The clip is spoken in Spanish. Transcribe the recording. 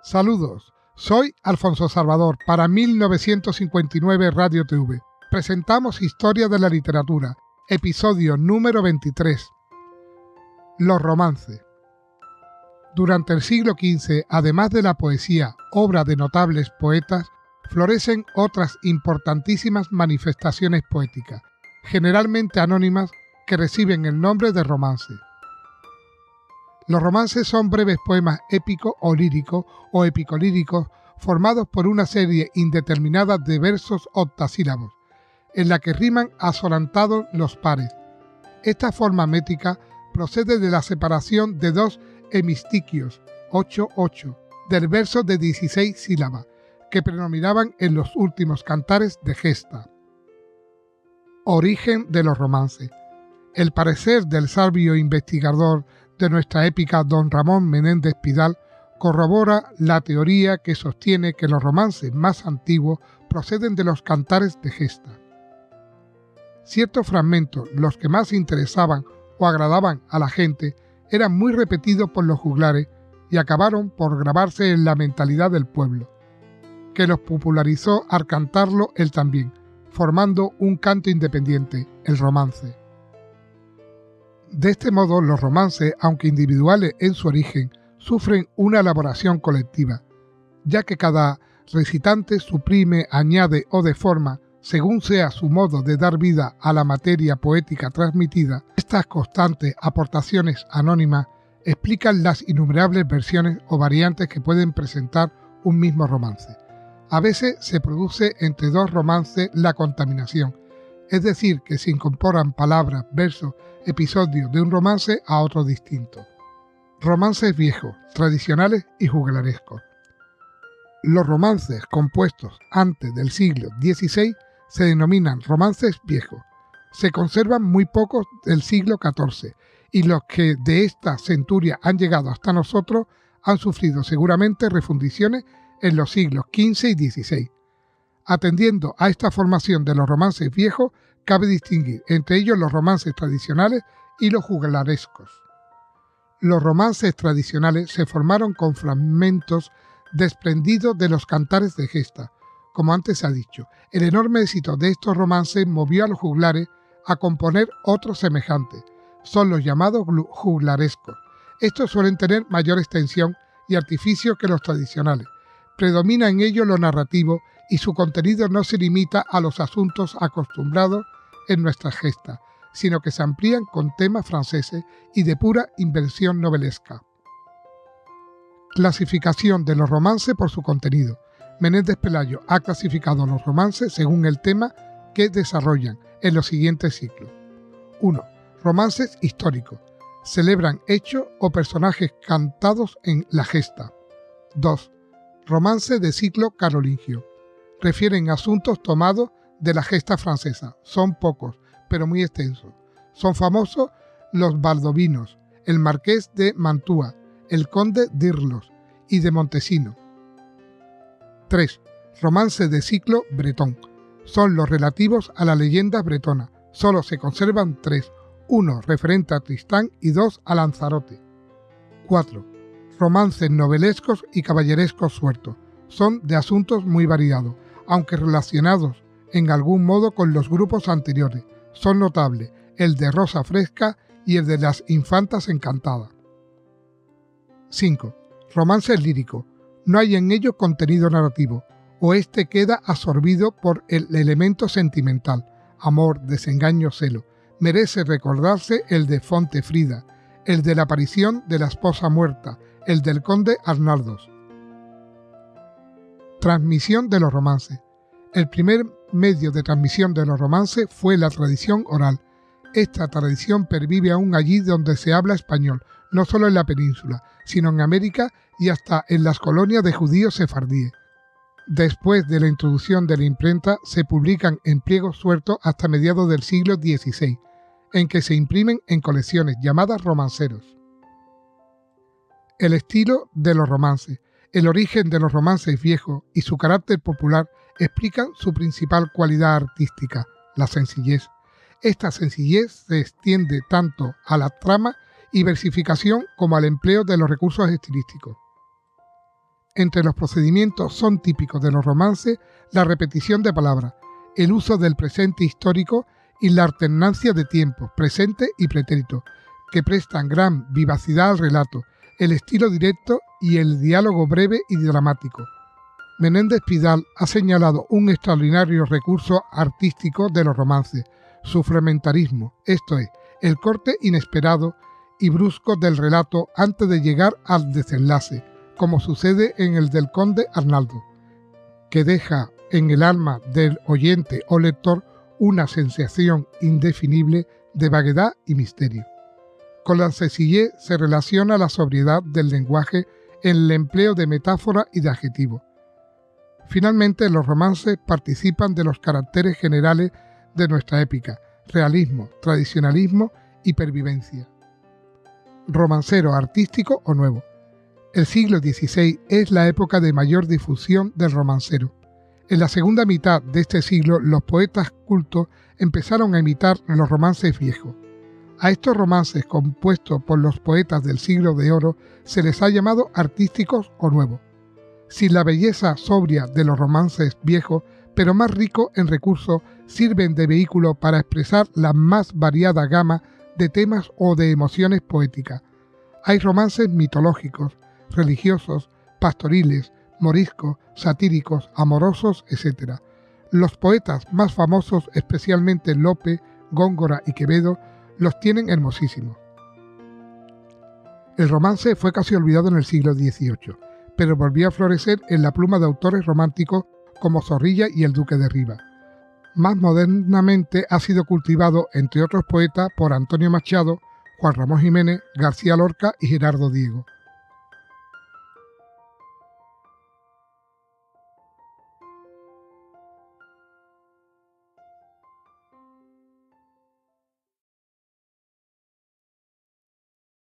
Saludos, soy Alfonso Salvador para 1959 Radio TV. Presentamos Historia de la Literatura, episodio número 23. Los romances. Durante el siglo XV, además de la poesía, obra de notables poetas, florecen otras importantísimas manifestaciones poéticas, generalmente anónimas, que reciben el nombre de romance. Los romances son breves poemas épicos o líricos o epicolíricos formados por una serie indeterminada de versos octasílabos, en la que riman asolantados los pares. Esta forma métrica procede de la separación de dos hemistiquios, 8-8, del verso de 16 sílabas, que predominaban en los últimos cantares de gesta. Origen de los romances. El parecer del sabio investigador de nuestra épica don Ramón Menéndez Pidal corrobora la teoría que sostiene que los romances más antiguos proceden de los cantares de gesta. Ciertos fragmentos, los que más interesaban o agradaban a la gente, eran muy repetidos por los juglares y acabaron por grabarse en la mentalidad del pueblo, que los popularizó al cantarlo él también, formando un canto independiente, el romance. De este modo, los romances, aunque individuales en su origen, sufren una elaboración colectiva, ya que cada recitante suprime, añade o deforma, según sea su modo de dar vida a la materia poética transmitida. Estas constantes aportaciones anónimas explican las innumerables versiones o variantes que pueden presentar un mismo romance. A veces se produce entre dos romances la contaminación, es decir, que se incorporan palabras, versos, episodios de un romance a otro distinto. Romances viejos, tradicionales y juglarescos. Los romances compuestos antes del siglo XVI se denominan romances viejos. Se conservan muy pocos del siglo XIV y los que de esta centuria han llegado hasta nosotros han sufrido seguramente refundiciones en los siglos XV y XVI. Atendiendo a esta formación de los romances viejos, cabe distinguir entre ellos los romances tradicionales y los juglarescos. Los romances tradicionales se formaron con fragmentos desprendidos de los cantares de gesta. Como antes se ha dicho, el enorme éxito de estos romances movió a los juglares a componer otros semejantes. Son los llamados juglarescos. Estos suelen tener mayor extensión y artificio que los tradicionales. Predomina en ellos lo narrativo y su contenido no se limita a los asuntos acostumbrados en nuestras gestas, sino que se amplían con temas franceses y de pura invención novelesca. Clasificación de los romances por su contenido. Menéndez Pelayo ha clasificado los romances según el tema que desarrollan en los siguientes ciclos. 1. Romances históricos. Celebran hechos o personajes cantados en la gesta. 2. Romances de ciclo carolingio. Refieren asuntos tomados de la gesta francesa. Son pocos, pero muy extensos. Son famosos los Baldovinos, el Marqués de Mantua, el Conde d'Irlos y de Montesino. 3. Romances de ciclo bretón. Son los relativos a la leyenda bretona. Solo se conservan 3. 1 referente a Tristán y 2 a Lanzarote. 4. Romances novelescos y caballerescos sueltos. Son de asuntos muy variados, aunque relacionados en algún modo con los grupos anteriores. Son notables el de Rosa Fresca y el de las Infantas Encantadas. 5. Romances líricos. No hay en ellos contenido narrativo, o este queda absorbido por el elemento sentimental, amor, desengaño, celo. Merece recordarse el de Fontefrida, el de la aparición de la esposa muerta, el del conde Arnaldos. Transmisión de los romances. El primer medio de transmisión de los romances fue la tradición oral. Esta tradición pervive aún allí donde se habla español, no solo en la península, sino en América y hasta en las colonias de judíos sefardíes. Después de la introducción de la imprenta, se publican en pliegos sueltos hasta mediados del siglo XVI, en que se imprimen en colecciones llamadas romanceros. El estilo de los romances. El origen de los romances viejos y su carácter popular explican su principal cualidad artística, la sencillez. Esta sencillez se extiende tanto a la trama y versificación como al empleo de los recursos estilísticos. Entre los procedimientos son típicos de los romances la repetición de palabras, el uso del presente histórico y la alternancia de tiempos, presente y pretérito, que prestan gran vivacidad al relato, el estilo directo y el diálogo breve y dramático. Menéndez Pidal ha señalado un extraordinario recurso artístico de los romances, su fragmentarismo, esto es, el corte inesperado y brusco del relato antes de llegar al desenlace, como sucede en el del Conde Arnaldo, que deja en el alma del oyente o lector una sensación indefinible de vaguedad y misterio. Con la sencillez se relaciona la sobriedad del lenguaje en el empleo de metáforas y de adjetivos. Finalmente, los romances participan de los caracteres generales de nuestra épica: realismo, tradicionalismo y pervivencia. Romancero artístico o nuevo. El siglo XVI es la época de mayor difusión del romancero. En la segunda mitad de este siglo, los poetas cultos empezaron a imitar los romances viejos. A estos romances compuestos por los poetas del siglo de oro se les ha llamado artísticos o nuevos. Sin la belleza sobria de los romances viejos, pero más ricos en recursos, sirven de vehículo para expresar la más variada gama de temas o de emociones poéticas. Hay romances mitológicos, religiosos, pastoriles, moriscos, satíricos, amorosos, etc. Los poetas más famosos, especialmente Lope, Góngora y Quevedo, los tienen hermosísimos. El romance fue casi olvidado en el siglo XVIII, pero volvió a florecer en la pluma de autores románticos como Zorrilla y el Duque de Rivas. Más modernamente ha sido cultivado, entre otros poetas, por Antonio Machado, Juan Ramón Jiménez, García Lorca y Gerardo Diego.